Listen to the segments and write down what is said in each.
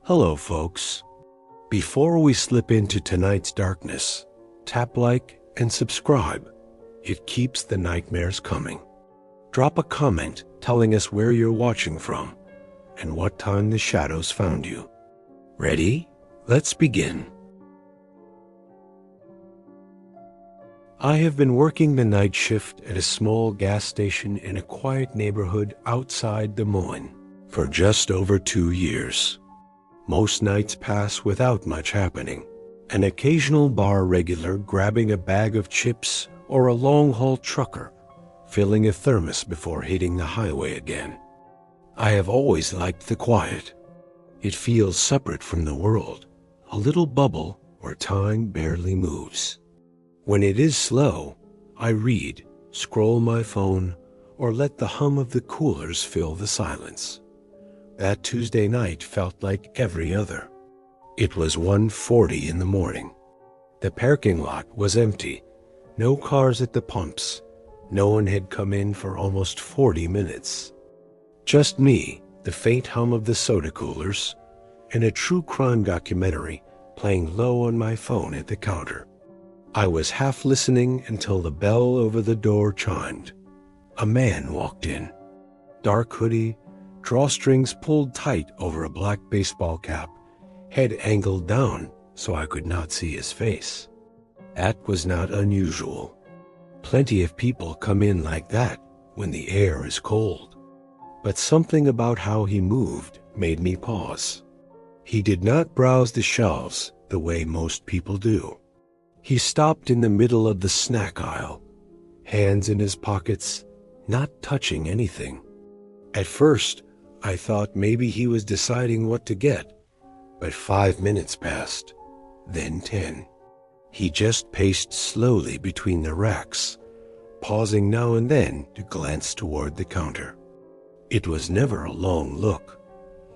Hello, folks. Before we slip into tonight's darkness, tap like and subscribe. It keeps the nightmares coming. Drop a comment telling us where you're watching from and what time the shadows found you. Ready? Let's begin. I have been working the night shift at a small gas station in a quiet neighborhood outside Des Moines for just over 2 years. Most nights pass without much happening. An occasional bar regular grabbing a bag of chips or a long-haul trucker filling a thermos before hitting the highway again. I have always liked the quiet. It feels separate from the world, a little bubble where time barely moves. When it is slow, I read, scroll my phone, or let the hum of the coolers fill the silence. That Tuesday night felt like every other. It was 1:40 in the morning. The parking lot was empty. No cars at the pumps. No one had come in for almost 40 minutes. Just me, the faint hum of the soda coolers, and a true crime documentary playing low on my phone at the counter. I was half listening until the bell over the door chimed. A man walked in. Dark hoodie, drawstrings pulled tight over a black baseball cap, head angled down so I could not see his face. That was not unusual. Plenty of people come in like that when the air is cold. But something about how he moved made me pause. He did not browse the shelves the way most people do. He stopped in the middle of the snack aisle, hands in his pockets, not touching anything. At first, I thought maybe he was deciding what to get, but 5 minutes passed, then 10. He just paced slowly between the racks, pausing now and then to glance toward the counter. It was never a long look,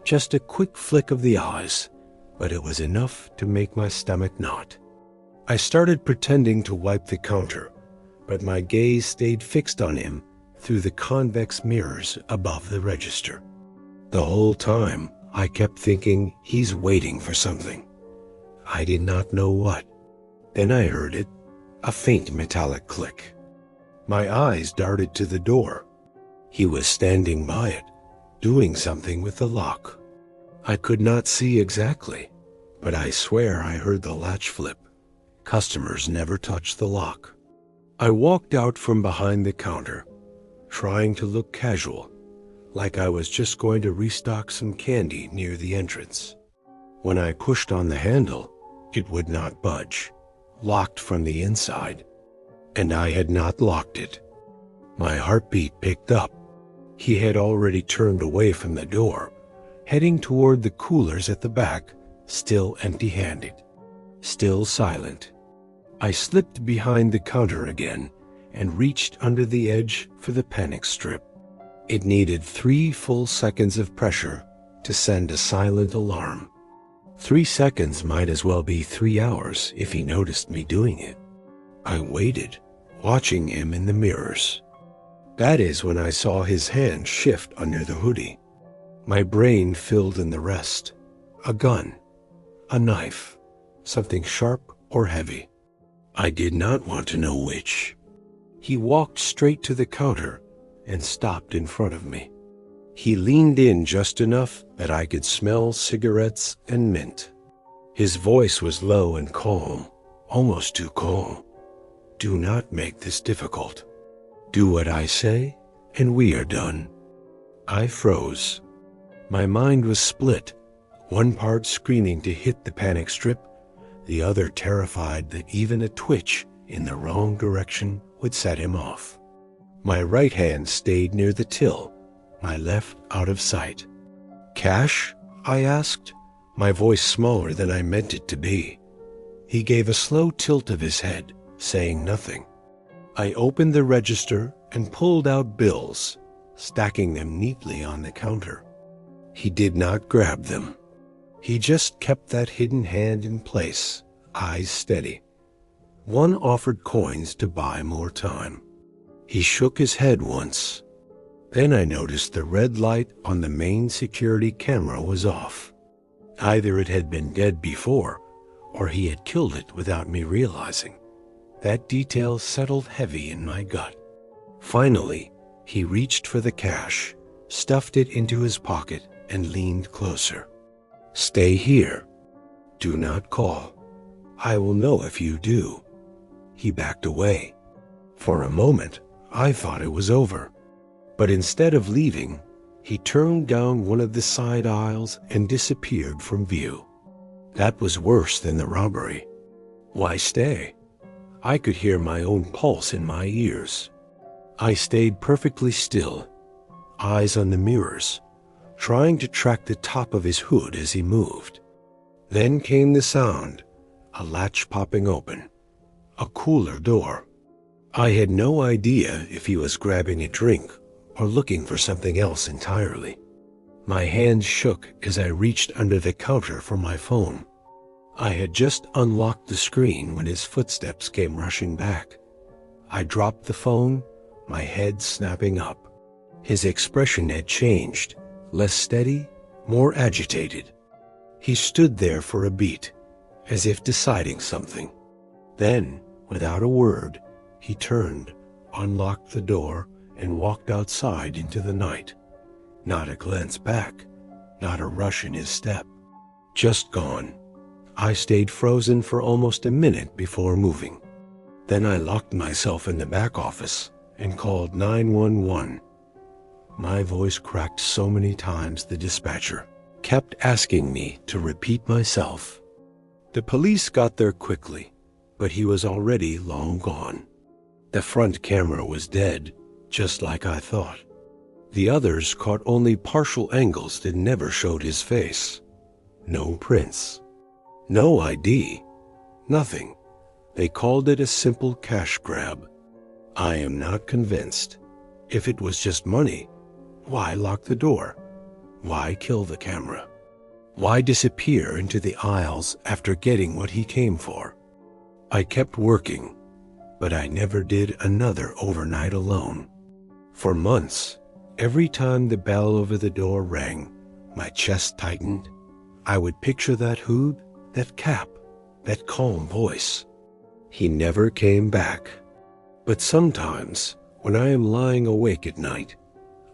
just a quick flick of the eyes, but it was enough to make my stomach knot. I started pretending to wipe the counter, but my gaze stayed fixed on him through the convex mirrors above the register. The whole time, I kept thinking he's waiting for something. I did not know what. Then I heard it, a faint metallic click. My eyes darted to the door. He was standing by it, doing something with the lock. I could not see exactly, but I swear I heard the latch flip. Customers never touch the lock. I walked out from behind the counter, trying to look casual, like I was just going to restock some candy near the entrance. When I pushed on the handle, it would not budge, locked from the inside, and I had not locked it. My heartbeat picked up. He had already turned away from the door, heading toward the coolers at the back, still empty-handed, still silent. I slipped behind the counter again and reached under the edge for the panic strip. It needed 3 full seconds of pressure to send a silent alarm. 3 seconds might as well be 3 hours if he noticed me doing it. I waited, watching him in the mirrors. That is when I saw his hand shift under the hoodie. My brain filled in the rest. A gun, a knife, something sharp or heavy. I did not want to know which. He walked straight to the counter and stopped in front of me. He leaned in just enough that I could smell cigarettes and mint. His voice was low and calm, almost too calm. Do not make this difficult. Do what I say, and we are done. I froze. My mind was split, one part screaming to hit the panic strip, the other terrified that even a twitch in the wrong direction would set him off. My right hand stayed near the till, my left out of sight. Cash? I asked, my voice smaller than I meant it to be. He gave a slow tilt of his head, saying nothing. I opened the register and pulled out bills, stacking them neatly on the counter. He did not grab them. He just kept that hidden hand in place, eyes steady. One offered coins to buy more time. He shook his head once. Then I noticed the red light on the main security camera was off. Either it had been dead before, or he had killed it without me realizing. That detail settled heavy in my gut. Finally, he reached for the cash, stuffed it into his pocket, and leaned closer. "Stay here. Do not call. I will know if you do." He backed away. For a moment, I thought it was over. But instead of leaving, he turned down one of the side aisles and disappeared from view. That was worse than the robbery. Why stay? I could hear my own pulse in my ears. I stayed perfectly still, eyes on the mirrors, trying to track the top of his hood as he moved. Then came the sound, a latch popping open, a cooler door. I had no idea if he was grabbing a drink or looking for something else entirely. My hands shook as I reached under the counter for my phone. I had just unlocked the screen when his footsteps came rushing back. I dropped the phone, my head snapping up. His expression had changed, less steady, more agitated. He stood there for a beat, as if deciding something. Then, without a word, he turned, unlocked the door, and walked outside into the night. Not a glance back, not a rush in his step. Just gone. I stayed frozen for almost a minute before moving. Then I locked myself in the back office and called 911. My voice cracked so many times the dispatcher kept asking me to repeat myself. The police got there quickly, but he was already long gone. The front camera was dead, just like I thought. The others caught only partial angles that never showed his face. No prints. No ID. Nothing. They called it a simple cash grab. I am not convinced. If it was just money, why lock the door? Why kill the camera? Why disappear into the aisles after getting what he came for? I kept working, but I never did another overnight alone. For months, every time the bell over the door rang, my chest tightened. I would picture that hood, that cap, that calm voice. He never came back. But sometimes, when I am lying awake at night,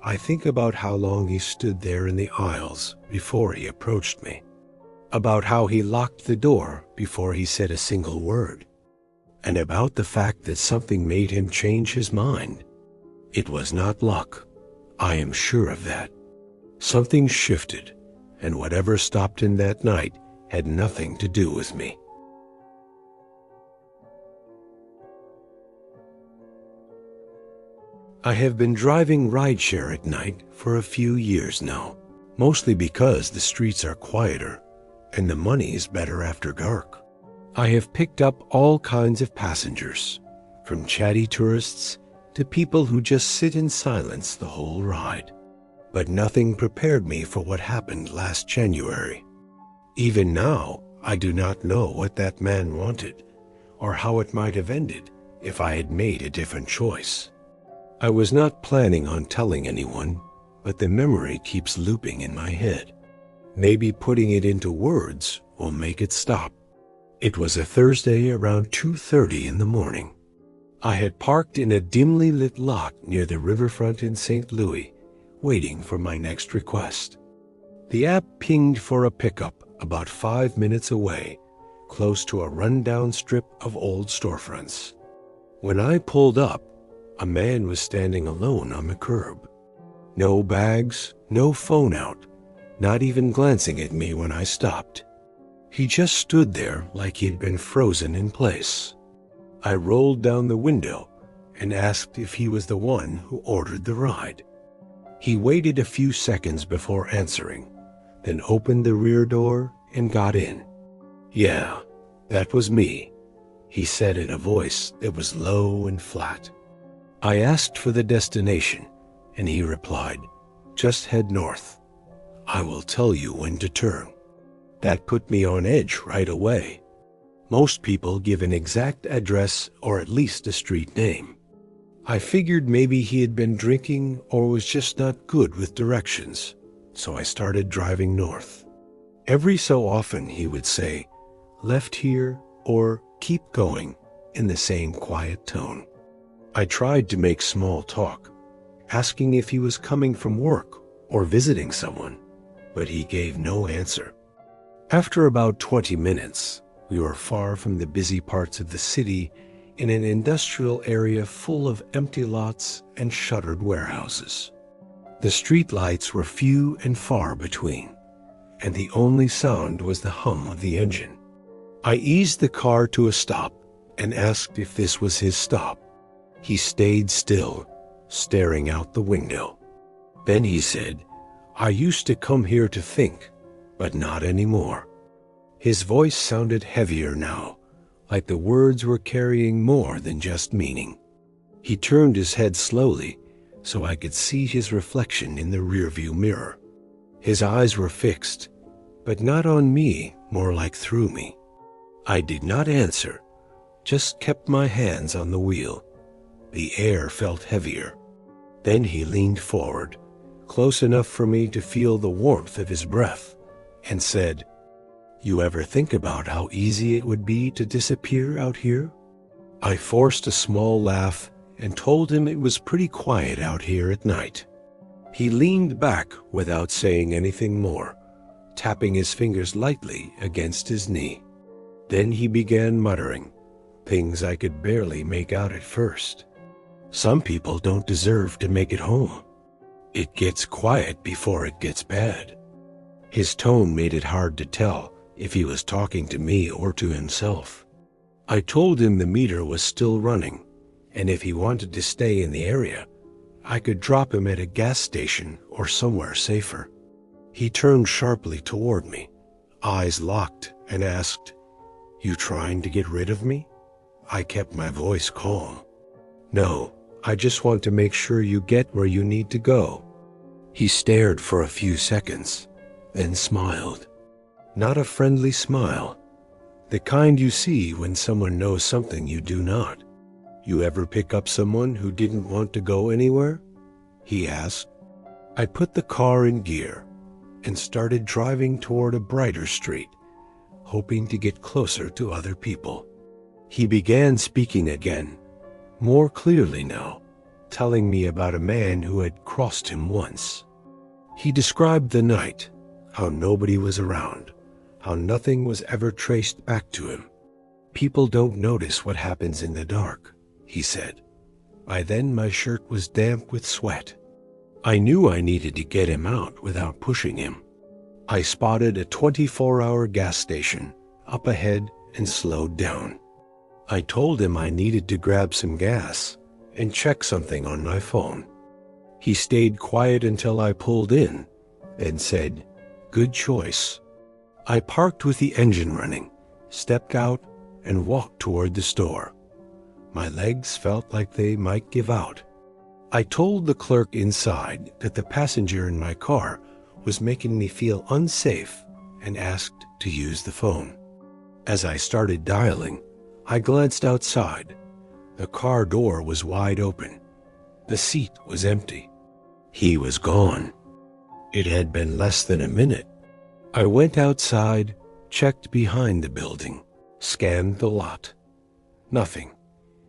I think about how long he stood there in the aisles before he approached me. About how he locked the door before he said a single word. And about the fact that something made him change his mind. It was not luck. I am sure of that. Something shifted, and whatever stopped him that night had nothing to do with me. I have been driving rideshare at night for a few years now, mostly because the streets are quieter and the money is better after dark. I have picked up all kinds of passengers, from chatty tourists to people who just sit in silence the whole ride. But nothing prepared me for what happened last January. Even now, I do not know what that man wanted, or how it might have ended if I had made a different choice. I was not planning on telling anyone, but the memory keeps looping in my head. Maybe putting it into words will make it stop. It was a Thursday around 2:30 in the morning. I had parked in a dimly lit lot near the riverfront in St. Louis, waiting for my next request. The app pinged for a pickup about 5 minutes away, close to a rundown strip of old storefronts. When I pulled up, a man was standing alone on the curb. No bags, no phone out, not even glancing at me when I stopped. He just stood there like he'd been frozen in place. I rolled down the window and asked if he was the one who ordered the ride. He waited a few seconds before answering, then opened the rear door and got in. "Yeah, that was me," he said in a voice that was low and flat. I asked for the destination, and he replied, "Just head north. I will tell you when to turn." That put me on edge right away. Most people give an exact address or at least a street name. I figured maybe he had been drinking or was just not good with directions, so I started driving north. Every so often he would say, "Left here," or "Keep going," in the same quiet tone. I tried to make small talk, asking if he was coming from work or visiting someone, but he gave no answer. After about 20 minutes, we were far from the busy parts of the city in an industrial area full of empty lots and shuttered warehouses. The street lights were few and far between, and the only sound was the hum of the engine. I eased the car to a stop and asked if this was his stop. He stayed still, staring out the window. Then he said, "I used to come here to think, but not anymore." His voice sounded heavier now, like the words were carrying more than just meaning. He turned his head slowly so I could see his reflection in the rearview mirror. His eyes were fixed, but not on me, more like through me. I did not answer, just kept my hands on the wheel. The air felt heavier. Then he leaned forward, close enough for me to feel the warmth of his breath, and said, "You ever think about how easy it would be to disappear out here?" I forced a small laugh and told him it was pretty quiet out here at night. He leaned back without saying anything more, tapping his fingers lightly against his knee. Then he began muttering, things I could barely make out at first. Some people don't deserve to make it home. It gets quiet before it gets bad. His tone made it hard to tell if he was talking to me or to himself. I told him the meter was still running, and if he wanted to stay in the area, I could drop him at a gas station or somewhere safer. He turned sharply toward me, eyes locked, and asked, "You trying to get rid of me?" I kept my voice calm. "No, I just want to make sure you get where you need to go." He stared for a few seconds, then smiled. Not a friendly smile, the kind you see when someone knows something you do not. "You ever pick up someone who didn't want to go anywhere?" he asked. I put the car in gear and started driving toward a brighter street, hoping to get closer to other people. He began speaking again, more clearly now, telling me about a man who had crossed him once. He described the night, how nobody was around, how nothing was ever traced back to him. "People don't notice what happens in the dark," he said. By then my shirt was damp with sweat. I knew I needed to get him out without pushing him. I spotted a 24-hour gas station up ahead and slowed down. I told him I needed to grab some gas and check something on my phone. He stayed quiet until I pulled in and said, "Good choice." I parked with the engine running, stepped out, and walked toward the store. My legs felt like they might give out. I told the clerk inside that the passenger in my car was making me feel unsafe and asked to use the phone. As I started dialing, I glanced outside. The car door was wide open. The seat was empty. He was gone. It had been less than a minute. I went outside, checked behind the building, scanned the lot. Nothing.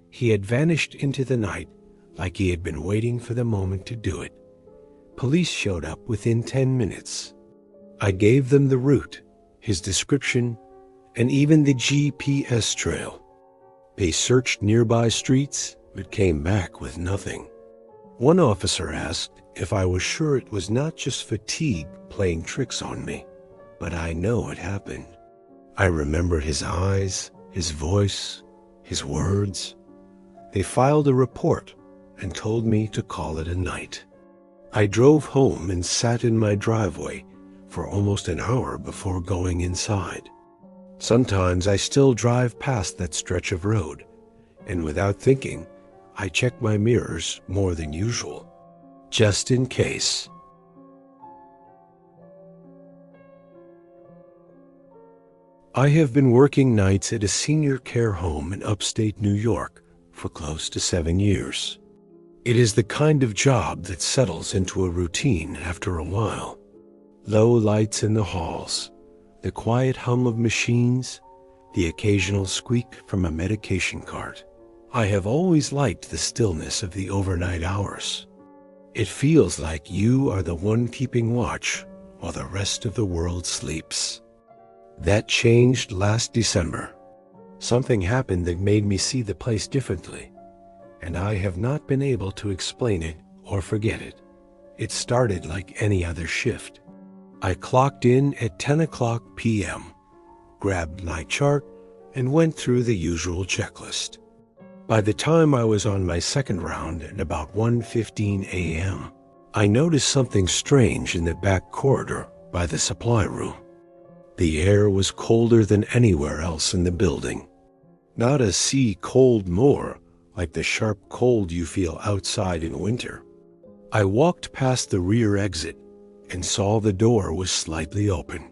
He had vanished into the night like he had been waiting for the moment to do it. Police showed up within 10 minutes. I gave them the route, his description, and even the GPS trail. They searched nearby streets, but came back with nothing. One officer asked if I was sure it was not just fatigue playing tricks on me, but I know it happened. I remembered his eyes, his voice, his words. They filed a report and told me to call it a night. I drove home and sat in my driveway for almost an hour before going inside. Sometimes I still drive past that stretch of road, and without thinking, I check my mirrors more than usual, just in case. I have been working nights at a senior care home in upstate New York for close to 7 years. It is the kind of job that settles into a routine after a while. Low lights in the halls, the quiet hum of machines, the occasional squeak from a medication cart. I have always liked the stillness of the overnight hours. It feels like you are the one keeping watch while the rest of the world sleeps. That changed last December. Something happened that made me see the place differently, and I have not been able to explain it or forget it. It started like any other shift. I clocked in at 10 o'clock p.m., grabbed my chart, and went through the usual checklist. By the time I was on my second round at about 1:15 a.m., I noticed something strange in the back corridor by the supply room. The air was colder than anywhere else in the building. Not a sea cold more like the sharp cold you feel outside in winter. I walked past the rear exit and saw the door was slightly open.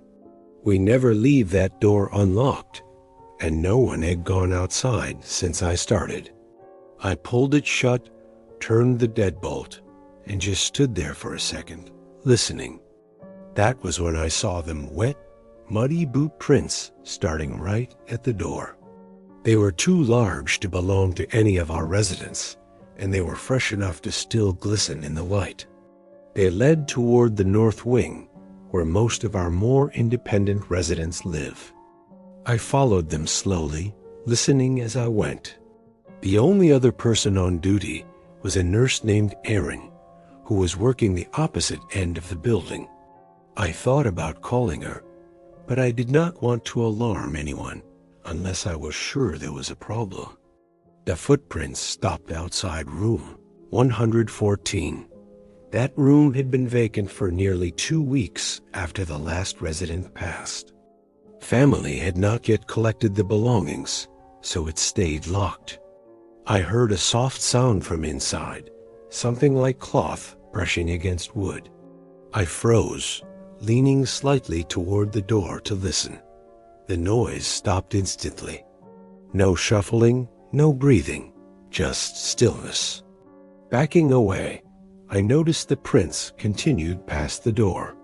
We never leave that door unlocked, and no one had gone outside since I started. I pulled it shut, turned the deadbolt, and just stood there for a second, listening. That was when I saw them wet, muddy boot prints starting right at the door. They were too large to belong to any of our residents, and they were fresh enough to still glisten in the light. They led toward the north wing, where most of our more independent residents live. I followed them slowly, listening as I went. The only other person on duty was a nurse named Erin, who was working the opposite end of the building. I thought about calling her, but I did not want to alarm anyone unless I was sure there was a problem. The footprints stopped outside room 114. That room had been vacant for nearly 2 weeks after the last resident passed. Family had not yet collected the belongings, so it stayed locked. I heard a soft sound from inside, something like cloth brushing against wood. I froze, leaning slightly toward the door to listen. The noise stopped instantly. No shuffling, no breathing, just stillness. Backing away, I noticed the prints continued past the door.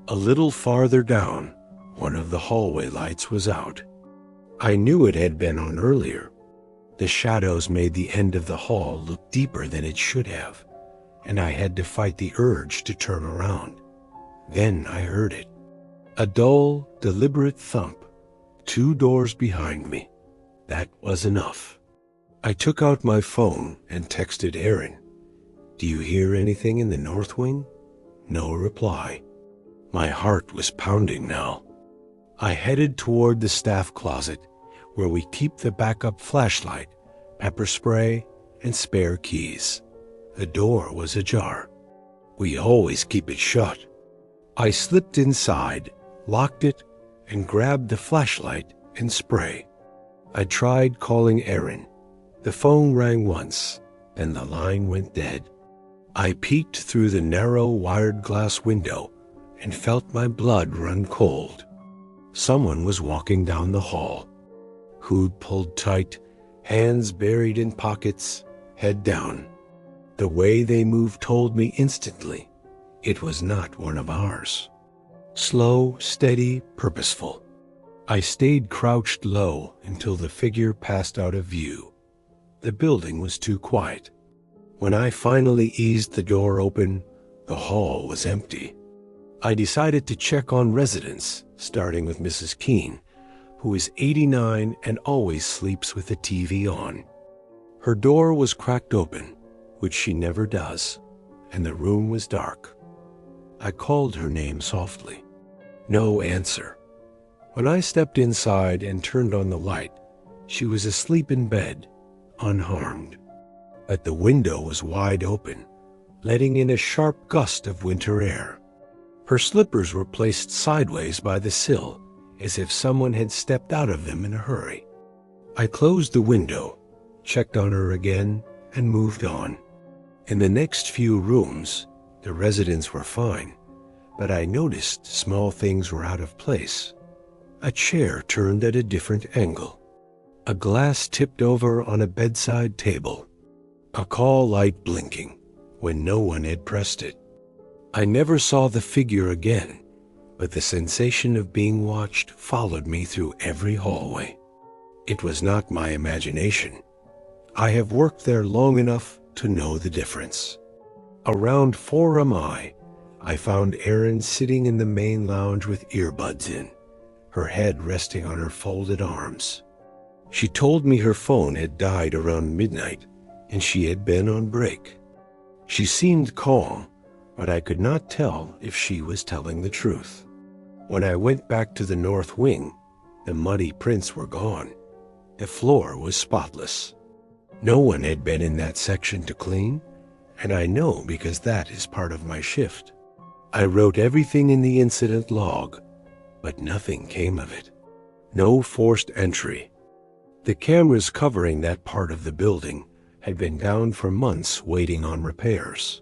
A little farther down, one of the hallway lights was out. I knew it had been on earlier. The shadows made the end of the hall look deeper than it should have, and I had to fight the urge to turn around. Then I heard it. A dull, deliberate thump, 2 doors behind me. That was enough. I took out my phone and texted Erin. "Do you hear anything in the north wing?" No reply. My heart was pounding now. I headed toward the staff closet, where we keep the backup flashlight, pepper spray, and spare keys. The door was ajar. We always keep it shut. I slipped inside, locked it, and grabbed the flashlight and spray. I tried calling Erin. The phone rang once, then the line went dead. I peeked through the narrow wired glass window and felt my blood run cold. Someone was walking down the hall. Hood pulled tight, hands buried in pockets, head down. The way they moved told me instantly it was not one of ours. Slow, steady, purposeful. I stayed crouched low until the figure passed out of view. The building was too quiet. When I finally eased the door open, the hall was empty. I decided to check on residents, starting with Mrs. Keene, who is 89 and always sleeps with the TV on. Her door was cracked open, which she never does, and the room was dark. I called her name softly. No answer. When I stepped inside and turned on the light, she was asleep in bed, unharmed. But the window was wide open, letting in a sharp gust of winter air. Her slippers were placed sideways by the sill, as if someone had stepped out of them in a hurry. I closed the window, checked on her again, and moved on. In the next few rooms, the residents were fine, but I noticed small things were out of place. A chair turned at a different angle. A glass tipped over on a bedside table. A call light blinking when no one had pressed it. I never saw the figure again, but the sensation of being watched followed me through every hallway. It was not my imagination. I have worked there long enough to know the difference. Around 4 m. I found Erin sitting in the main lounge with earbuds in, her head resting on her folded arms. She told me her phone had died around midnight and she had been on break. She seemed calm, but I could not tell if she was telling the truth. When I went back to the north wing, the muddy prints were gone. The floor was spotless. No one had been in that section to clean, and I know because that is part of my shift. I wrote everything in the incident log, but nothing came of it. No forced entry. The cameras covering that part of the building had been down for months waiting on repairs.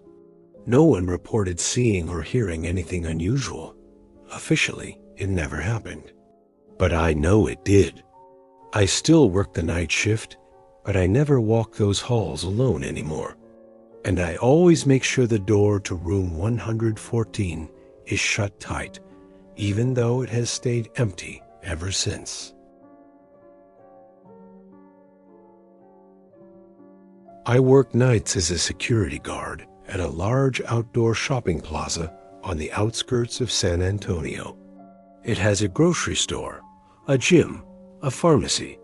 No one reported seeing or hearing anything unusual. Officially, it never happened. But I know it did. I still work the night shift, but I never walk those halls alone anymore. And I always make sure the door to room 114 is shut tight, even though it has stayed empty ever since. I work nights as a security guard at a large outdoor shopping plaza on the outskirts of San Antonio. It has a grocery store, a gym, a pharmacy,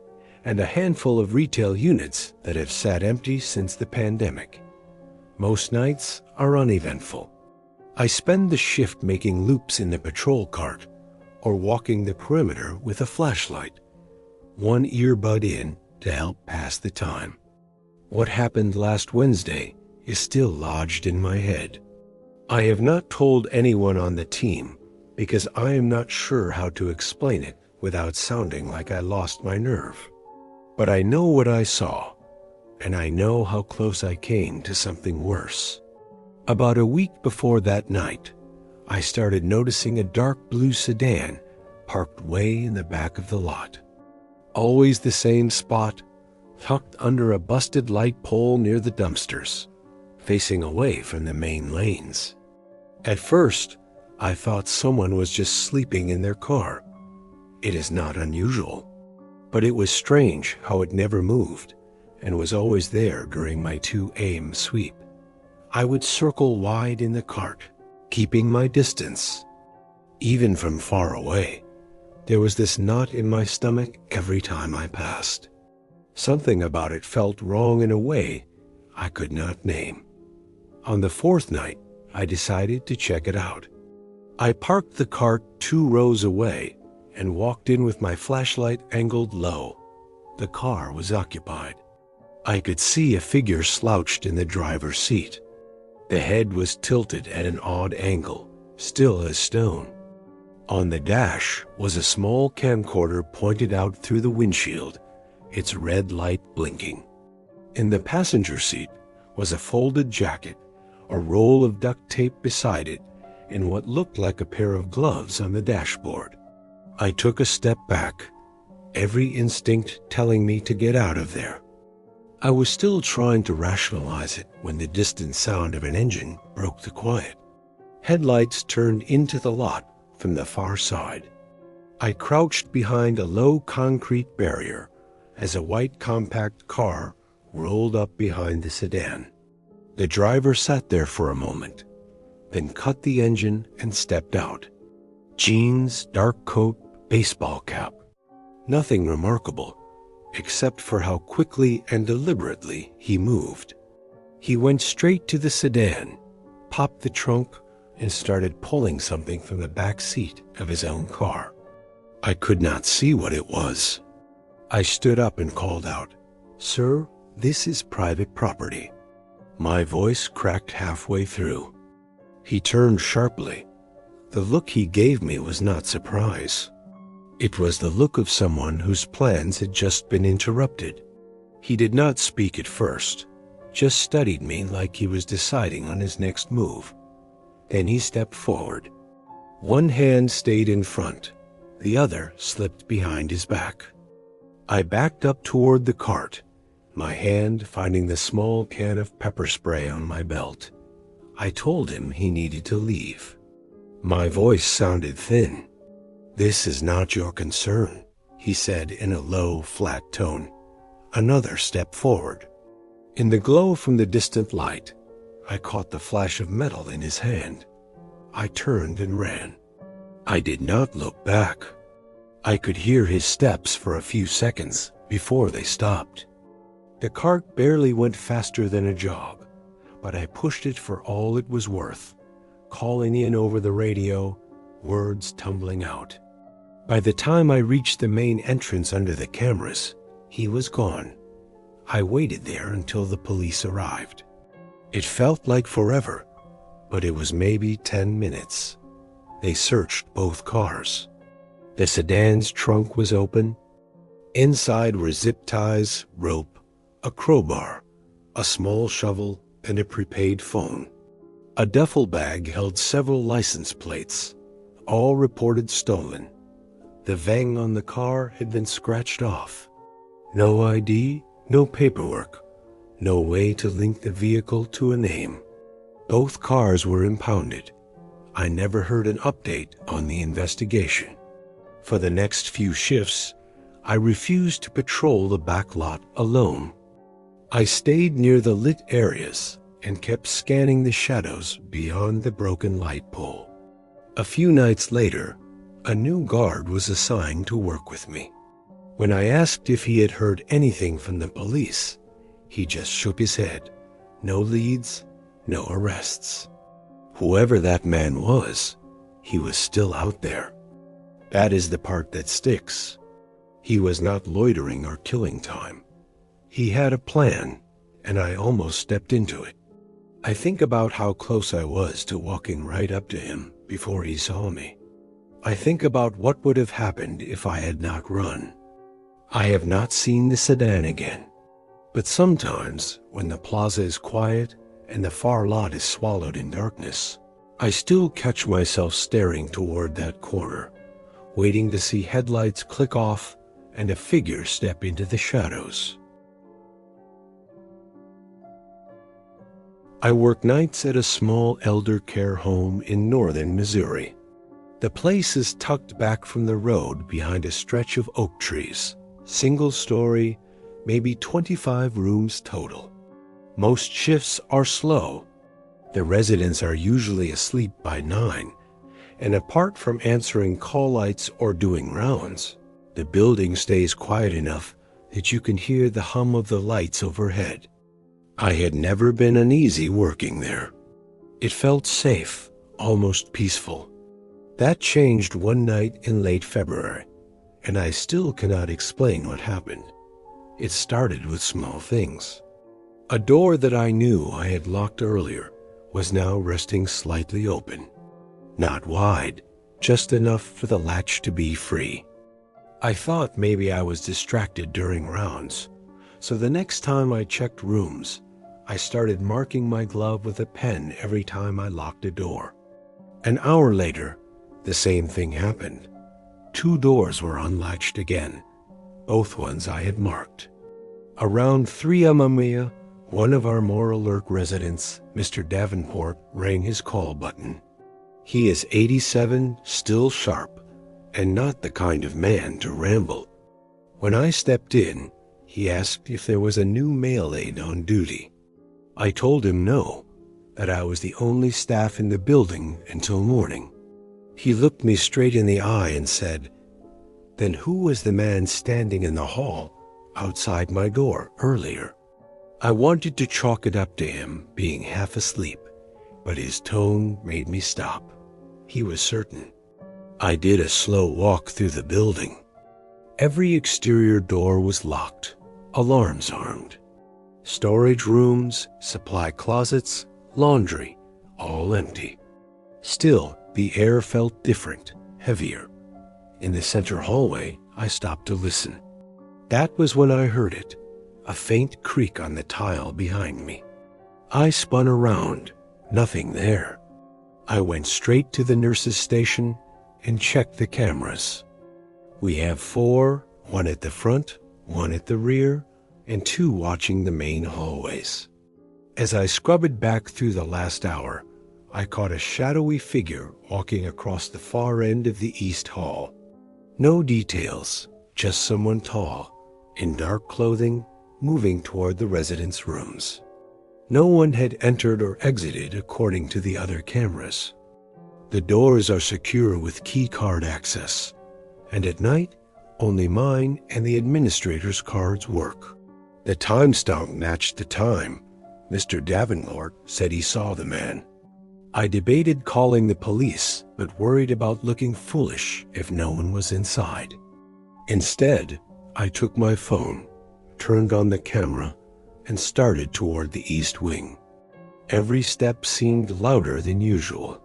and a handful of retail units that have sat empty since the pandemic. Most nights are uneventful. I spend the shift making loops in the patrol cart or walking the perimeter with a flashlight, one earbud in to help pass the time. What happened last Wednesday is still lodged in my head. I have not told anyone on the team because I am not sure how to explain it without sounding like I lost my nerve. But I know what I saw, and I know how close I came to something worse. About a week before that night, I started noticing a dark blue sedan parked way in the back of the lot. Always the same spot, tucked under a busted light pole near the dumpsters, facing away from the main lanes. At first, I thought someone was just sleeping in their car. It is not unusual, but it was strange how it never moved and was always there during my 2 a.m. sweep. I would circle wide in the cart, keeping my distance. Even from far away, there was this knot in my stomach every time I passed. Something about it felt wrong in a way I could not name. On the 4th night, I decided to check it out. I parked the cart 2 rows away and walked in with my flashlight angled low. The car was occupied. I could see a figure slouched in the driver's seat. The head was tilted at an odd angle, still as stone. On the dash was a small camcorder pointed out through the windshield, its red light blinking. In the passenger seat was a folded jacket, a roll of duct tape beside it, and what looked like a pair of gloves on the dashboard. I took a step back, every instinct telling me to get out of there. I was still trying to rationalize it when the distant sound of an engine broke the quiet. Headlights turned into the lot from the far side. I crouched behind a low concrete barrier as a white compact car rolled up behind the sedan. The driver sat there for a moment, then cut the engine and stepped out. Jeans, dark coat, baseball cap. Nothing remarkable, except for how quickly and deliberately he moved. He went straight to the sedan, popped the trunk, and started pulling something from the back seat of his own car. I could not see what it was. I stood up and called out, "Sir, this is private property." My voice cracked halfway through. He turned sharply. The look he gave me was not surprise. It was the look of someone whose plans had just been interrupted. He did not speak at first, just studied me like he was deciding on his next move. Then he stepped forward. One hand stayed in front, the other slipped behind his back. I backed up toward the cart, my hand finding the small can of pepper spray on my belt. I told him he needed to leave. My voice sounded thin. "This is not your concern," he said in a low, flat tone. Another step forward. In the glow from the distant light, I caught the flash of metal in his hand. I turned and ran. I did not look back. I could hear his steps for a few seconds before they stopped. The cart barely went faster than a jog, but I pushed it for all it was worth, calling in over the radio, words tumbling out. By the time I reached the main entrance under the cameras, he was gone. I waited there until the police arrived. It felt like forever, but it was maybe 10 minutes. They searched both cars. The sedan's trunk was open. Inside were zip ties, rope, a crowbar, a small shovel, and a prepaid phone. A duffel bag held several license plates, all reported stolen. The VANG on the car had been scratched off. No ID, no paperwork, no way to link the vehicle to a name. Both cars were impounded. I never heard an update on the investigation. For the next few shifts, I refused to patrol the back lot alone. I stayed near the lit areas and kept scanning the shadows beyond the broken light pole. A few nights later, a new guard was assigned to work with me. When I asked if he had heard anything from the police, he just shook his head. No leads, no arrests. Whoever that man was, he was still out there. That is the part that sticks. He was not loitering or killing time. He had a plan, and I almost stepped into it. I think about how close I was to walking right up to him before he saw me. I think about what would have happened if I had not run. I have not seen the sedan again. But sometimes, when the plaza is quiet and the far lot is swallowed in darkness, I still catch myself staring toward that corner, waiting to see headlights click off and a figure step into the shadows. I work nights at a small elder care home in northern Missouri. The place is tucked back from the road behind a stretch of oak trees, single story, maybe 25 rooms total. Most shifts are slow. The residents are usually asleep by 9, and apart from answering call lights or doing rounds, the building stays quiet enough that you can hear the hum of the lights overhead. I had never been uneasy working there. It felt safe, almost peaceful. That changed one night in late February, and I still cannot explain what happened. It started with small things. A door that I knew I had locked earlier was now resting slightly open. Not wide, just enough for the latch to be free. I thought maybe I was distracted during rounds, so the next time I checked rooms, I started marking my glove with a pen every time I locked a door. An hour later, the same thing happened. 2 doors were unlatched again, both ones I had marked. Around 3 a.m, one of our more alert residents, Mr. Davenport, rang his call button. He is 87, still sharp, and not the kind of man to ramble. When I stepped in, he asked if there was a new mail aide on duty. I told him no, that I was the only staff in the building until morning. He looked me straight in the eye and said, "Then who was the man standing in the hall outside my door earlier?" I wanted to chalk it up to him being half asleep, but his tone made me stop. He was certain. I did a slow walk through the building. Every exterior door was locked, alarms armed. Storage rooms, supply closets, laundry, all empty. Still, the air felt different, heavier. In the center hallway, I stopped to listen. That was when I heard it, a faint creak on the tile behind me. I spun around, nothing there. I went straight to the nurse's station and checked the cameras. We have 4, 1 at the front, 1 at the rear, and 2 watching the main hallways. As I scrubbed back through the last hour, I caught a shadowy figure walking across the far end of the East Hall. No details, just someone tall, in dark clothing, moving toward the residents' rooms. No one had entered or exited according to the other cameras. The doors are secure with key card access, and at night, only mine and the administrator's cards work. The timestamp matched the time. Mr. Davenport said he saw the man. I debated calling the police, but worried about looking foolish if no one was inside. Instead, I took my phone, turned on the camera, and started toward the East Wing. Every step seemed louder than usual.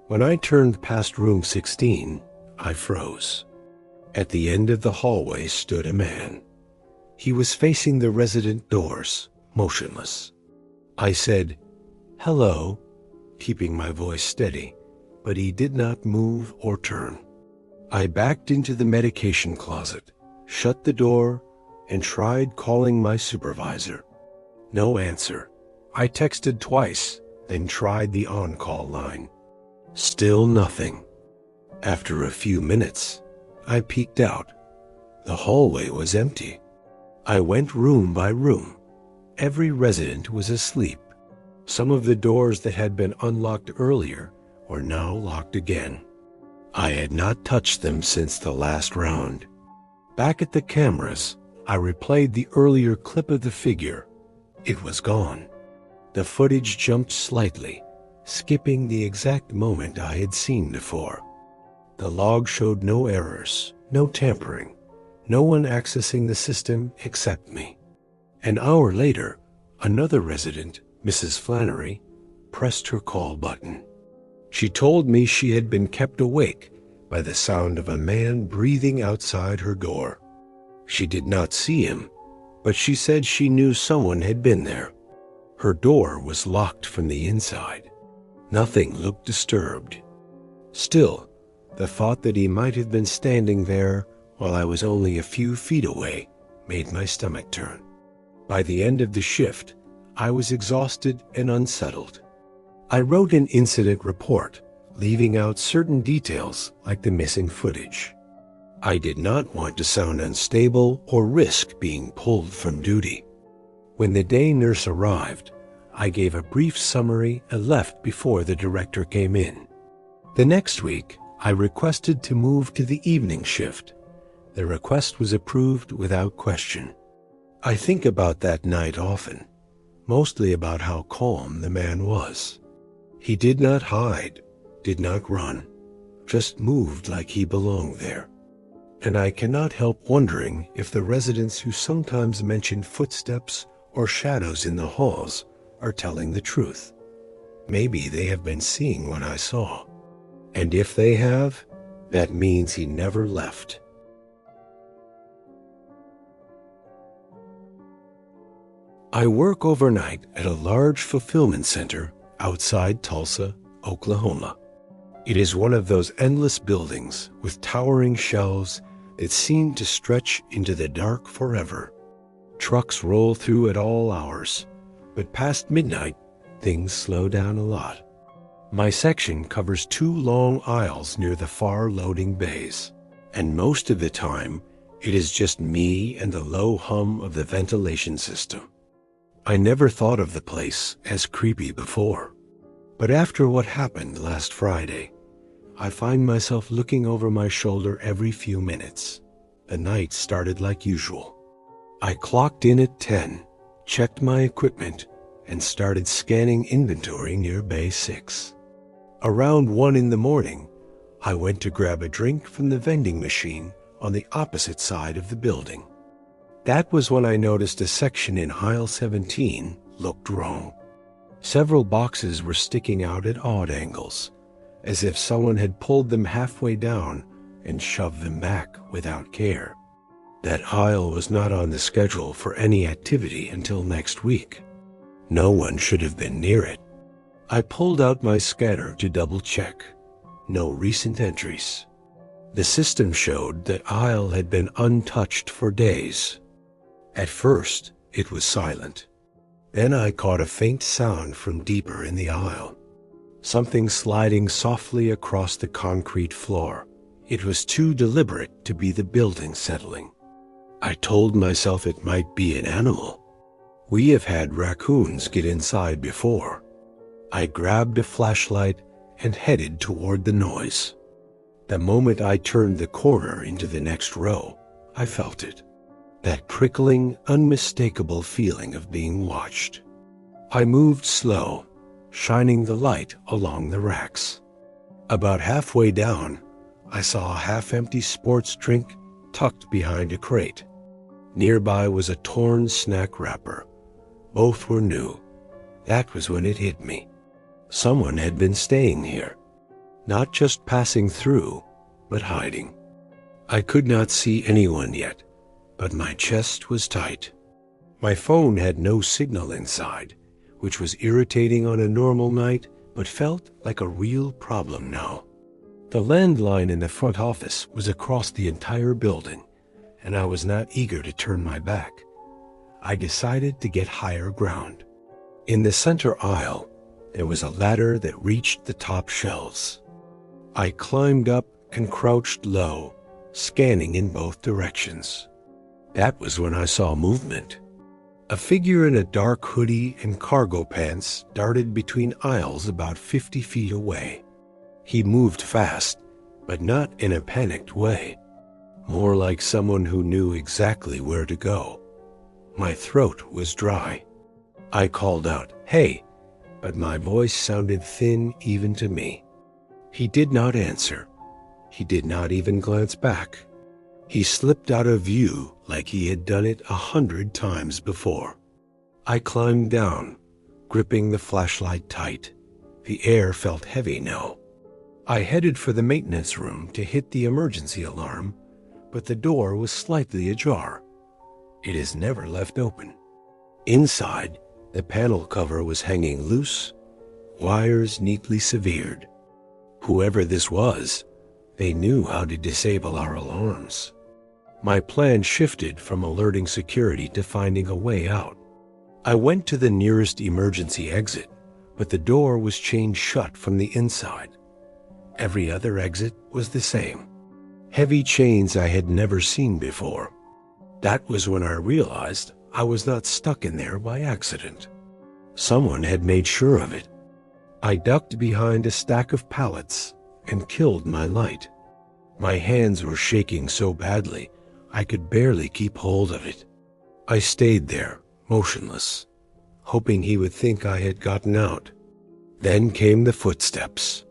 When I turned past room 16, I froze. At the end of the hallway stood a man. He was facing the resident doors, motionless. I said, "Hello," keeping my voice steady, but he did not move or turn. I backed into the medication closet, shut the door, and tried calling my supervisor. No answer. I texted twice, then tried the on-call line. Still nothing. After a few minutes, I peeked out. The hallway was empty. I went room by room. Every resident was asleep. Some of the doors that had been unlocked earlier were now locked again. I had not touched them since the last round. Back at the cameras, I replayed the earlier clip of the figure. It was gone. The footage jumped slightly, skipping the exact moment I had seen before. The log showed no errors, no tampering, no one accessing the system except me. An hour later, another resident, Mrs. Flannery, pressed her call button. She told me she had been kept awake by the sound of a man breathing outside her door. She did not see him, but she said she knew someone had been there. Her door was locked from the inside. Nothing looked disturbed. Still, the thought that he might have been standing there while I was only a few feet away made my stomach turn. By the end of the shift, I was exhausted and unsettled. I wrote an incident report, leaving out certain details like the missing footage. I did not want to sound unstable or risk being pulled from duty. When the day nurse arrived, I gave a brief summary and left before the director came in. The next week, I requested to move to the evening shift. The request was approved without question. I think about that night often, mostly about how calm the man was. He did not hide, did not run, just moved like he belonged there. And I cannot help wondering if the residents who sometimes mention footsteps or shadows in the halls are telling the truth. Maybe they have been seeing what I saw. And if they have, that means he never left. I work overnight at a large fulfillment center outside Tulsa, Oklahoma. It is one of those endless buildings with towering shelves that seem to stretch into the dark forever. Trucks roll through at all hours, but past midnight, things slow down a lot. My section covers 2 long aisles near the far loading bays, and most of the time, it is just me and the low hum of the ventilation system. I never thought of the place as creepy before, but after what happened last Friday, I find myself looking over my shoulder every few minutes. The night started like usual. I clocked in at 10, checked my equipment, and started scanning inventory near Bay 6. Around 1 in the morning, I went to grab a drink from the vending machine on the opposite side of the building. That was when I noticed a section in aisle 17 looked wrong. Several boxes were sticking out at odd angles, as if someone had pulled them halfway down and shoved them back without care. That aisle was not on the schedule for any activity until next week. No one should have been near it. I pulled out my scanner to double-check. No recent entries. The system showed that aisle had been untouched for days. At first, it was silent. Then I caught a faint sound from deeper in the aisle. something sliding softly across the concrete floor. It was too deliberate to be the building settling. I told myself it might be an animal. We have had raccoons get inside before. I grabbed a flashlight and headed toward the noise. The moment I turned the corner into the next row, I felt it. That prickling, unmistakable feeling of being watched. I moved slow, shining the light along the racks. About halfway down, I saw a half-empty sports drink tucked behind a crate. Nearby was a torn snack wrapper. Both were new. That was when it hit me. Someone had been staying here. Not just passing through, but hiding. I could not see anyone yet, but my chest was tight. My phone had no signal inside, which was irritating on a normal night, but felt like a real problem now. The landline in the front office was across the entire building, and I was not eager to turn my back. I decided to get higher ground. In the center aisle, there was a ladder that reached the top shelves. I climbed up and crouched low, scanning in both directions. That was when I saw movement. A figure in a dark hoodie and cargo pants darted between aisles about 50 feet away. He moved fast, but not in a panicked way. More like someone who knew exactly where to go. My throat was dry. I called out, "Hey," but my voice sounded thin even to me. He did not answer. He did not even glance back. He slipped out of view like he had done it 100 times before. I climbed down, gripping the flashlight tight. The air felt heavy now. I headed for the maintenance room to hit the emergency alarm, but the door was slightly ajar. It is never left open. Inside, the panel cover was hanging loose, wires neatly severed. Whoever this was, they knew how to disable our alarms. My plan shifted from alerting security to finding a way out. I went to the nearest emergency exit, but the door was chained shut from the inside. Every other exit was the same. Heavy chains I had never seen before. That was when I realized I was not stuck in there by accident. Someone had made sure of it. I ducked behind a stack of pallets and killed my light. My hands were shaking so badly I could barely keep hold of it. I stayed there, motionless, hoping he would think I had gotten out. Then came the footsteps.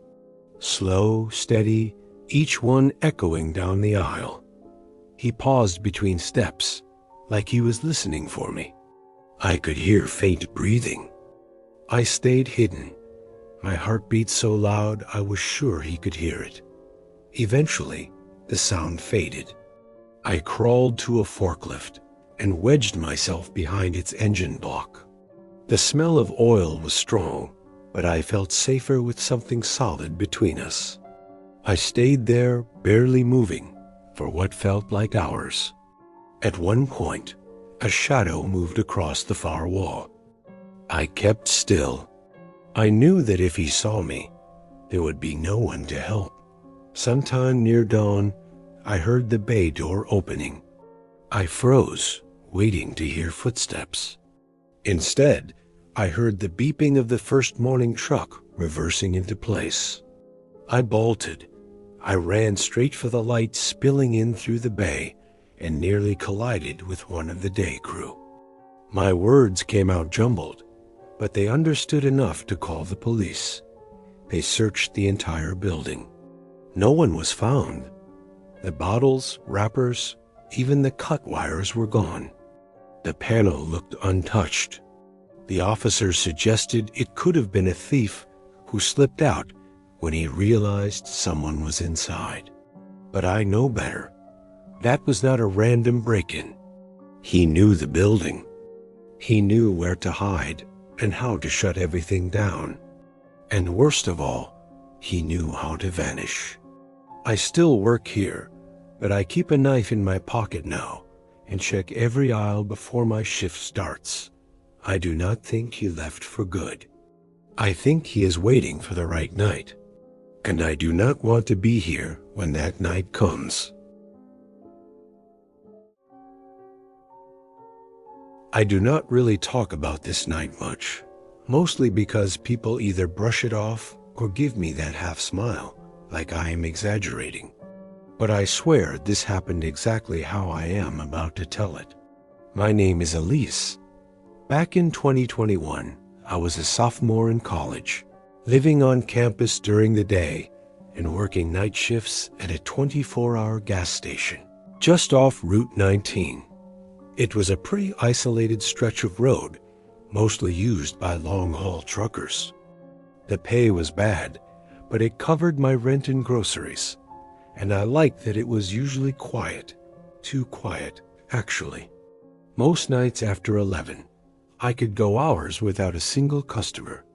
Slow, steady, each one echoing down the aisle. He paused between steps, like he was listening for me. I could hear faint breathing. I stayed hidden, my heartbeat so loud I was sure he could hear it. Eventually, the sound faded. I crawled to a forklift and wedged myself behind its engine block. The smell of oil was strong, but I felt safer with something solid between us. I stayed there, barely moving, for what felt like hours. At one point, a shadow moved across the far wall. I kept still. I knew that if he saw me, there would be no one to help. Sometime near dawn, I heard the bay door opening. I froze, waiting to hear footsteps. Instead, I heard the beeping of the first morning truck reversing into place. I bolted. I ran straight for the light spilling in through the bay and nearly collided with one of the day crew. My words came out jumbled, but they understood enough to call the police. They searched the entire building. No one was found. The bottles, wrappers, even the cut wires were gone. The panel looked untouched. The officer suggested it could have been a thief who slipped out when he realized someone was inside. But I know better. That was not a random break-in. He knew the building. He knew where to hide and how to shut everything down. And worst of all, he knew how to vanish. I still work here, but I keep a knife in my pocket now and check every aisle before my shift starts. I do not think he left for good. I think he is waiting for the right night, and I do not want to be here when that night comes. I do not really talk about this night much, mostly because people either brush it off or give me that half smile, like I am exaggerating. But I swear this happened exactly how I am about to tell it. My name is Elise. Back in 2021, I was a sophomore in college, living on campus during the day and working night shifts at a 24-hour gas station just off Route 19. It was a pretty isolated stretch of road, mostly used by long-haul truckers. The pay was bad, but it covered my rent and groceries, and I liked that it was usually quiet. Too quiet, actually. Most nights after 11, I could go hours without a single customer.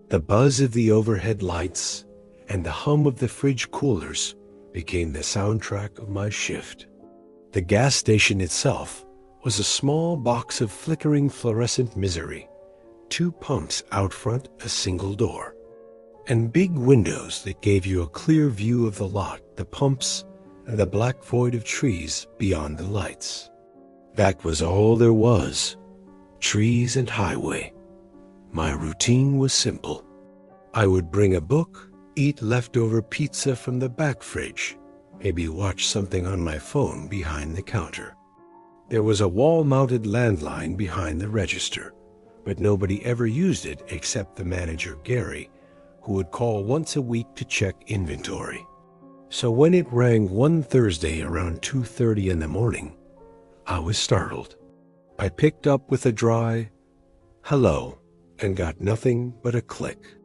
The buzz of the overhead lights and the hum of the fridge coolers became the soundtrack of my shift. The gas station itself was a small box of flickering fluorescent misery, 2 pumps out front, a single door, and big windows that gave you a clear view of the lot, the pumps, and the black void of trees beyond the lights. That was all there was. Trees and highway. My routine was simple. I would bring a book, eat leftover pizza from the back fridge, maybe watch something on my phone behind the counter. There was a wall-mounted landline behind the register, but nobody ever used it except the manager, Gary, who would call once a week to check inventory. So when it rang one Thursday around 2:30 in the morning, I was startled. I picked up with a dry, "Hello," and got nothing but a click.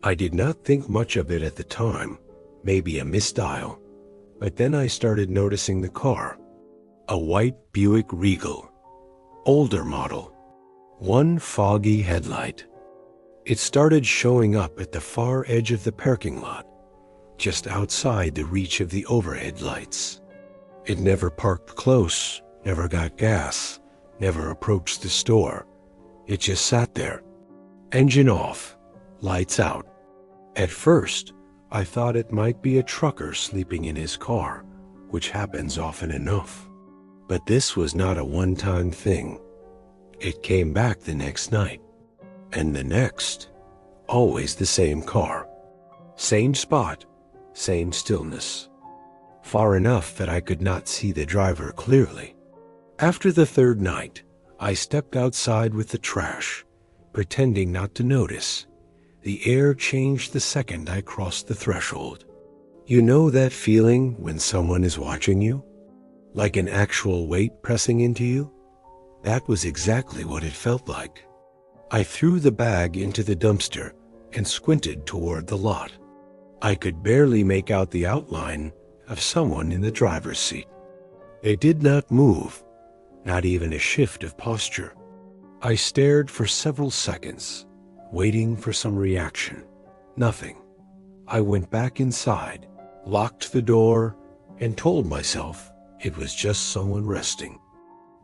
I did not think much of it at the time, maybe a misdial, but then I started noticing the car. A white Buick Regal, older model, one foggy headlight. It started showing up at the far edge of the parking lot, just outside the reach of the overhead lights. It never parked close, never got gas, never approached the store. It just sat there, engine off, lights out. At first, I thought it might be a trucker sleeping in his car, which happens often enough. But this was not a one-time thing. It came back the next night, and the next, always the same car. Same spot, same stillness. Far enough that I could not see the driver clearly. After the third night, I stepped outside with the trash, pretending not to notice. The air changed the second I crossed the threshold. You know that feeling when someone is watching you? Like an actual weight pressing into you? That was exactly what it felt like. I threw the bag into the dumpster and squinted toward the lot. I could barely make out the outline of someone in the driver's seat. They did not move, not even a shift of posture. I stared for several seconds, waiting for some reaction. Nothing. I went back inside, locked the door, and told myself it was just someone resting.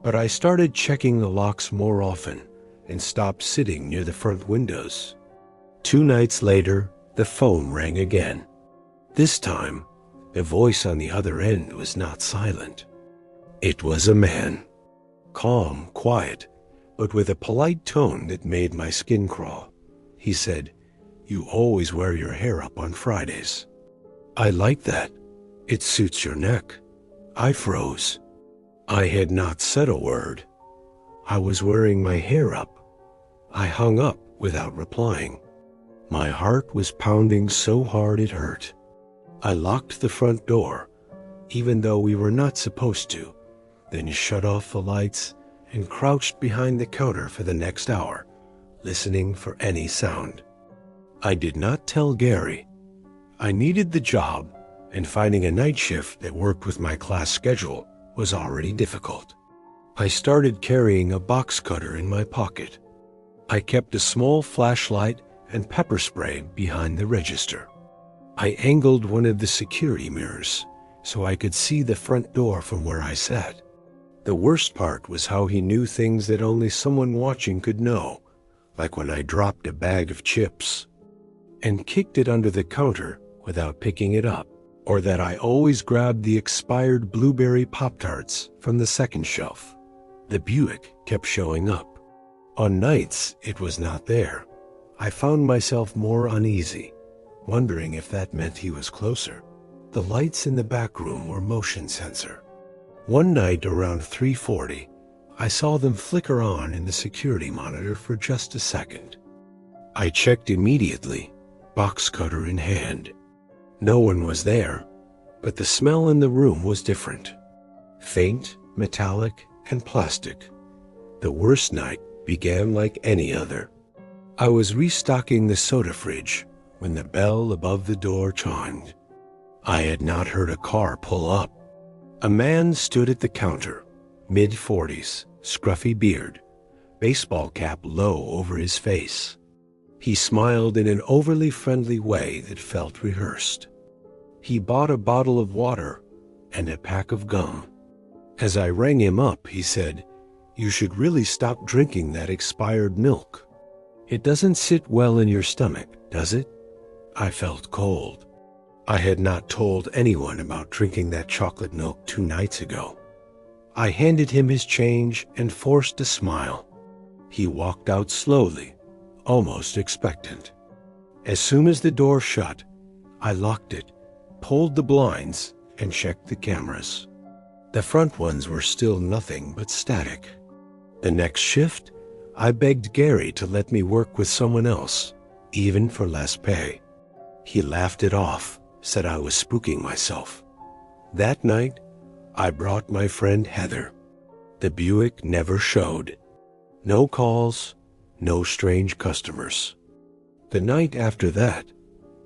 But I started checking the locks more often and stopped sitting near the front windows. 2 nights later, the phone rang again. This time, the voice on the other end was not silent. It was a man. Calm, quiet, but with a polite tone that made my skin crawl. He said, "You always wear your hair up on Fridays." "I like that. It suits your neck." I froze. I had not said a word. I was wearing my hair up. I hung up without replying. My heart was pounding so hard it hurt. I locked the front door, even though we were not supposed to, then shut off the lights and crouched behind the counter for the next hour, listening for any sound. I did not tell Gary. I needed the job, and finding a night shift that worked with my class schedule was already difficult. I started carrying a box cutter in my pocket. I kept a small flashlight and pepper spray behind the register. I angled one of the security mirrors so I could see the front door from where I sat. The worst part was how he knew things that only someone watching could know, like when I dropped a bag of chips and kicked it under the counter without picking it up, or that I always grabbed the expired blueberry Pop-Tarts from the second shelf. The Buick kept showing up. On nights it was not there. I found myself more uneasy, wondering if that meant he was closer. The lights in the back room were motion sensor. One night around 3:40, I saw them flicker on in the security monitor for just a second. I checked immediately, box cutter in hand. No one was there, but the smell in the room was different. Faint, metallic, and plastic. The worst night began like any other. I was restocking the soda fridge when the bell above the door chimed. I had not heard a car pull up. A man stood at the counter, mid-40s, scruffy beard, baseball cap low over his face. He smiled in an overly friendly way that felt rehearsed. He bought a bottle of water and a pack of gum. As I rang him up, he said, "You should really stop drinking that expired milk. It doesn't sit well in your stomach, does it?" I felt cold. I had not told anyone about drinking that chocolate milk 2 nights ago. I handed him his change and forced a smile. He walked out slowly, almost expectant. As soon as the door shut, I locked it, pulled the blinds, and checked the cameras. The front ones were still nothing but static. The next shift, I begged Gary to let me work with someone else, even for less pay. He laughed it off, said I was spooking myself. That night, I brought my friend Heather. The Buick never showed. No calls, no strange customers. The night after that,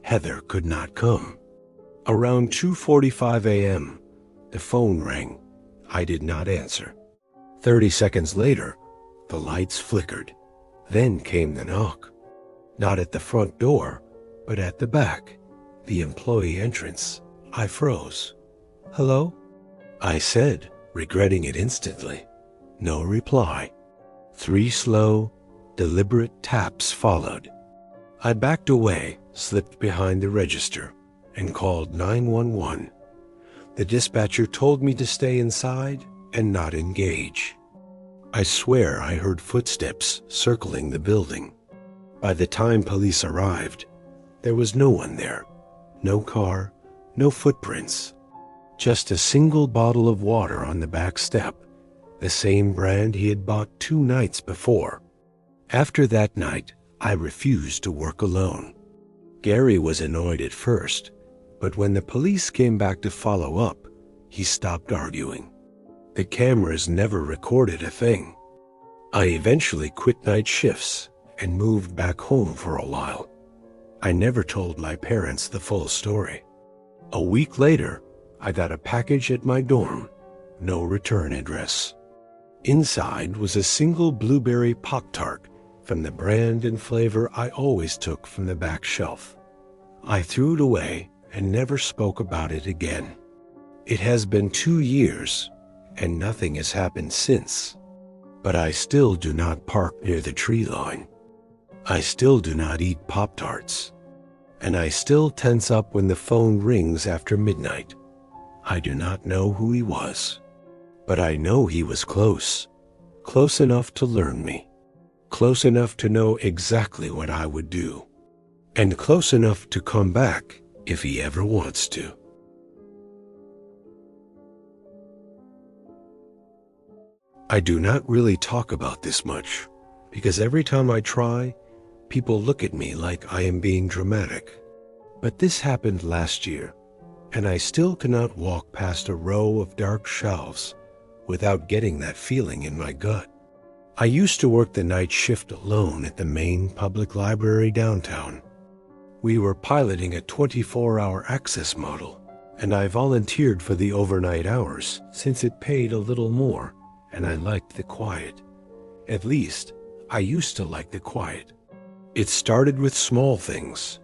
Heather could not come. Around 2:45 a.m., the phone rang. I did not answer. 30 seconds later, the lights flickered. Then came the knock. Not at the front door, but at the back, the employee entrance. I froze. "Hello?" I said, regretting it instantly. No reply. 3 slow, deliberate taps followed. I backed away, slipped behind the register, and called 911. The dispatcher told me to stay inside and not engage. I swear I heard footsteps circling the building. By the time police arrived, there was no one there. No car, no footprints. Just a single bottle of water on the back step, the same brand he had bought 2 nights before. After that night, I refused to work alone. Gary was annoyed at first, but when the police came back to follow up, he stopped arguing. The cameras never recorded a thing. I eventually quit night shifts and moved back home for a while. I never told my parents the full story. A week later, I got a package at my dorm, no return address. Inside was a single blueberry Pop-Tart from the brand and flavor I always took from the back shelf. I threw it away and never spoke about it again. It has been 2 years, and nothing has happened since. But I still do not park near the tree line. I still do not eat Pop-Tarts. And I still tense up when the phone rings after midnight. I do not know who he was, but I know he was close. Close enough to learn me. Close enough to know exactly what I would do. And close enough to come back if he ever wants to. I do not really talk about this much, because every time I try, people look at me like I am being dramatic. But this happened last year, and I still cannot walk past a row of dark shelves without getting that feeling in my gut. I used to work the night shift alone at the main public library downtown. We were piloting a 24-hour access model, and I volunteered for the overnight hours since it paid a little more, and I liked the quiet. At least, I used to like the quiet. It started with small things.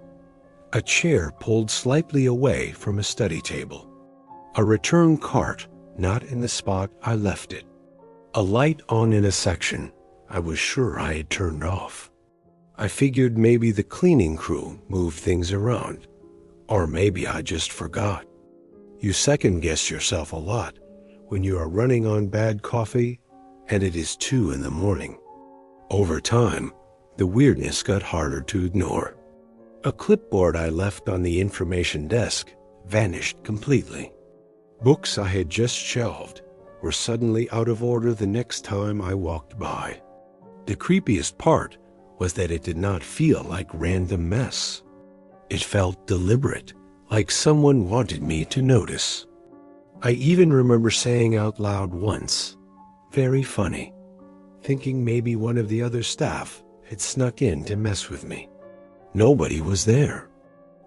A chair pulled slightly away from a study table. A return cart not in the spot I left it. A light on in a section I was sure I had turned off. I figured maybe the cleaning crew moved things around, or maybe I just forgot. You second-guess yourself a lot when you are running on bad coffee and it is 2 in the morning. Over time, the weirdness got harder to ignore. A clipboard I left on the information desk vanished completely. Books I had just shelved were suddenly out of order the next time I walked by. The creepiest part was that it did not feel like random mess. It felt deliberate, like someone wanted me to notice. I even remember saying out loud once, "Very funny," thinking maybe one of the other staff had snuck in to mess with me. Nobody was there.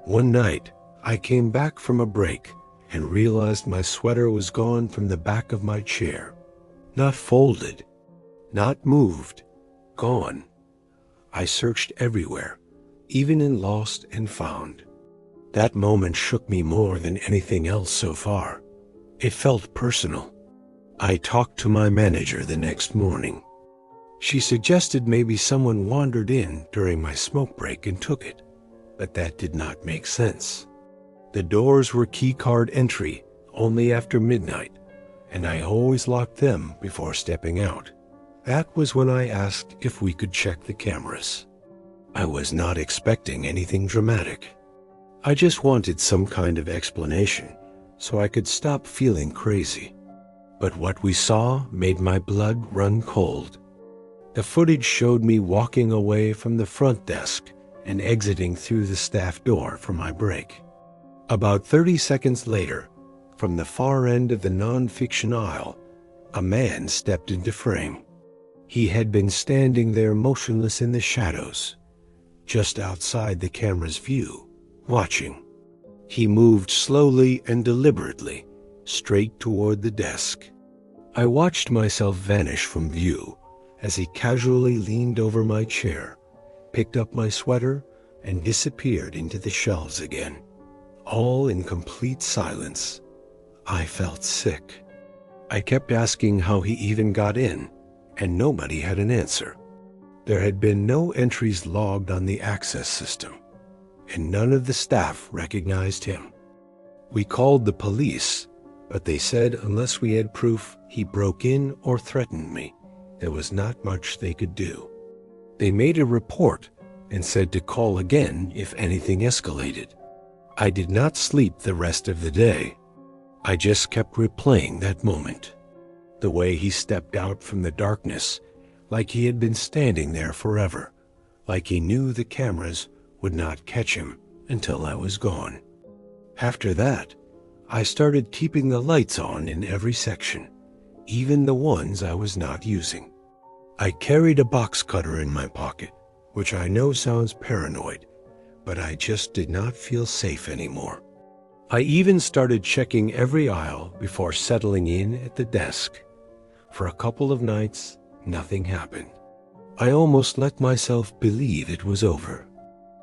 One night, I came back from a break and realized my sweater was gone from the back of my chair. Not folded, not moved, gone. I searched everywhere, even in Lost and Found. That moment shook me more than anything else so far. It felt personal. I talked to my manager the next morning. She suggested maybe someone wandered in during my smoke break and took it, but that did not make sense. The doors were keycard entry only after midnight, and I always locked them before stepping out. That was when I asked if we could check the cameras. I was not expecting anything dramatic. I just wanted some kind of explanation so I could stop feeling crazy. But what we saw made my blood run cold. The footage showed me walking away from the front desk and exiting through the staff door for my break. About 30 seconds later, from the far end of the non-fiction aisle, a man stepped into frame. He had been standing there motionless in the shadows, just outside the camera's view, watching. He moved slowly and deliberately, straight toward the desk. I watched myself vanish from view as he casually leaned over my chair, picked up my sweater, and disappeared into the shelves again, all in complete silence. I felt sick. I kept asking how he even got in, and nobody had an answer. There had been no entries logged on the access system, and none of the staff recognized him. We called the police, but they said unless we had proof he broke in or threatened me, there was not much they could do. They made a report and said to call again if anything escalated. I did not sleep the rest of the day. I just kept replaying that moment. The way he stepped out from the darkness, like he had been standing there forever, like he knew the cameras would not catch him until I was gone. After that, I started keeping the lights on in every section, even the ones I was not using. I carried a box cutter in my pocket, which I know sounds paranoid, but I just did not feel safe anymore. I even started checking every aisle before settling in at the desk. For a couple of nights, nothing happened. I almost let myself believe it was over.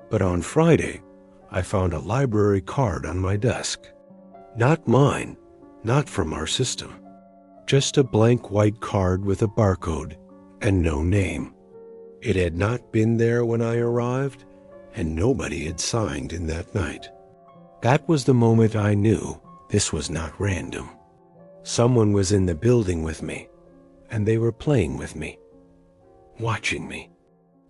But on Friday, I found a library card on my desk. Not mine, not from our system. Just a blank white card with a barcode and no name. It had not been there when I arrived, and nobody had signed in that night. That was the moment I knew this was not random. Someone was in the building with me, and they were playing with me, watching me.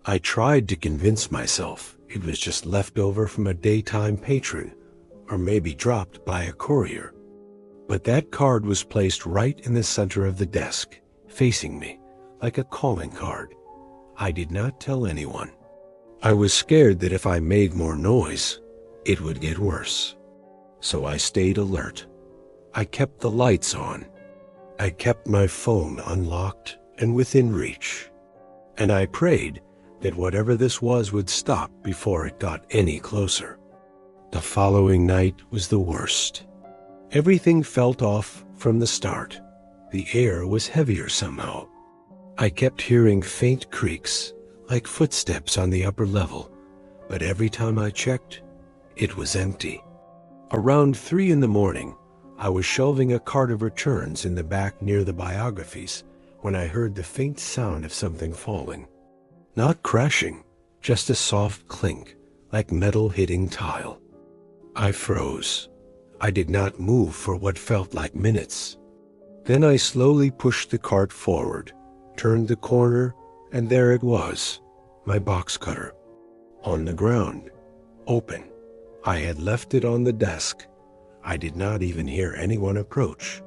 I tried to convince myself it was just left over from a daytime patron, or maybe dropped by a courier. But that card was placed right in the center of the desk, facing me, like a calling card. I did not tell anyone. I was scared that if I made more noise, it would get worse. So I stayed alert. I kept the lights on. I kept my phone unlocked and within reach. And I prayed that whatever this was would stop before it got any closer. The following night was the worst. Everything felt off from the start. The air was heavier somehow. I kept hearing faint creaks, like footsteps on the upper level, but every time I checked, it was empty. Around 3 in the morning, I was shelving a cart of returns in the back near the biographies when I heard the faint sound of something falling. Not crashing, just a soft clink, like metal hitting tile. I froze. I did not move for what felt like minutes. Then I slowly pushed the cart forward, turned the corner, and there it was, my box cutter. On the ground, open. I had left it on the desk. I did not even hear anyone approach.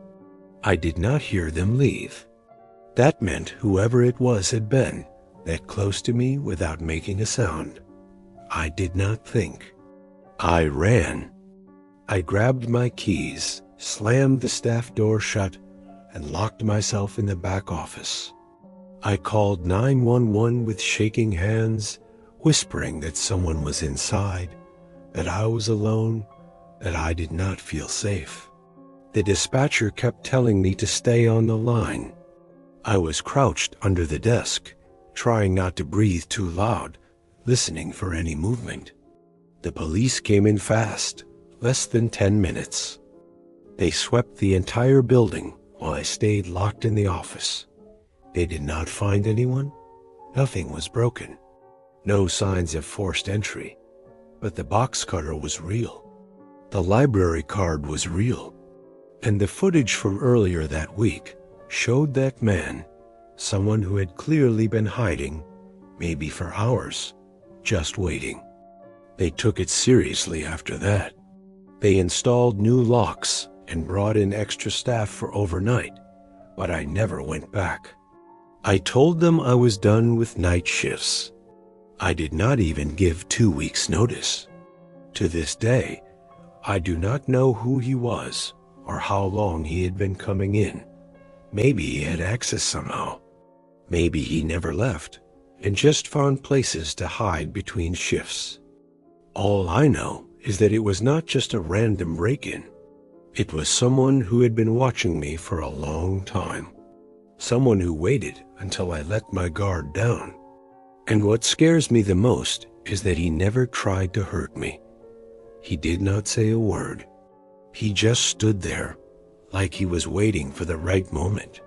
I did not hear them leave. That meant whoever it was had been that close to me without making a sound. I did not think. I ran. I grabbed my keys, slammed the staff door shut, and locked myself in the back office. I called 911 with shaking hands, whispering that someone was inside, that I was alone, that I did not feel safe. The dispatcher kept telling me to stay on the line. I was crouched under the desk, trying not to breathe too loud, listening for any movement. The police came in fast, less than 10 minutes. They swept the entire building while I stayed locked in the office. They did not find anyone. Nothing was broken. No signs of forced entry. But the box cutter was real. The library card was real. And the footage from earlier that week showed that man, someone who had clearly been hiding, maybe for hours, just waiting. They took it seriously after that. They installed new locks and brought in extra staff for overnight, but I never went back. I told them I was done with night shifts. I did not even give 2 weeks' notice. To this day, I do not know who he was or how long he had been coming in. Maybe he had access somehow. Maybe he never left and just found places to hide between shifts. All I know is that it was not just a random break-in. It was someone who had been watching me for a long time. Someone who waited until I let my guard down. And what scares me the most is that he never tried to hurt me. He did not say a word. He just stood there, like he was waiting for the right moment.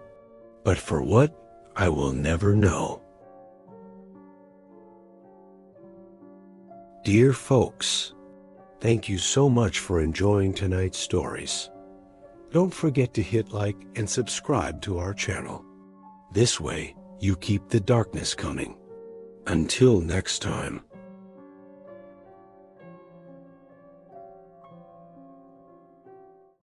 But for what, I will never know. Dear folks, thank you so much for enjoying tonight's stories. Don't forget to hit like and subscribe to our channel. This way, you keep the darkness coming. Until next time.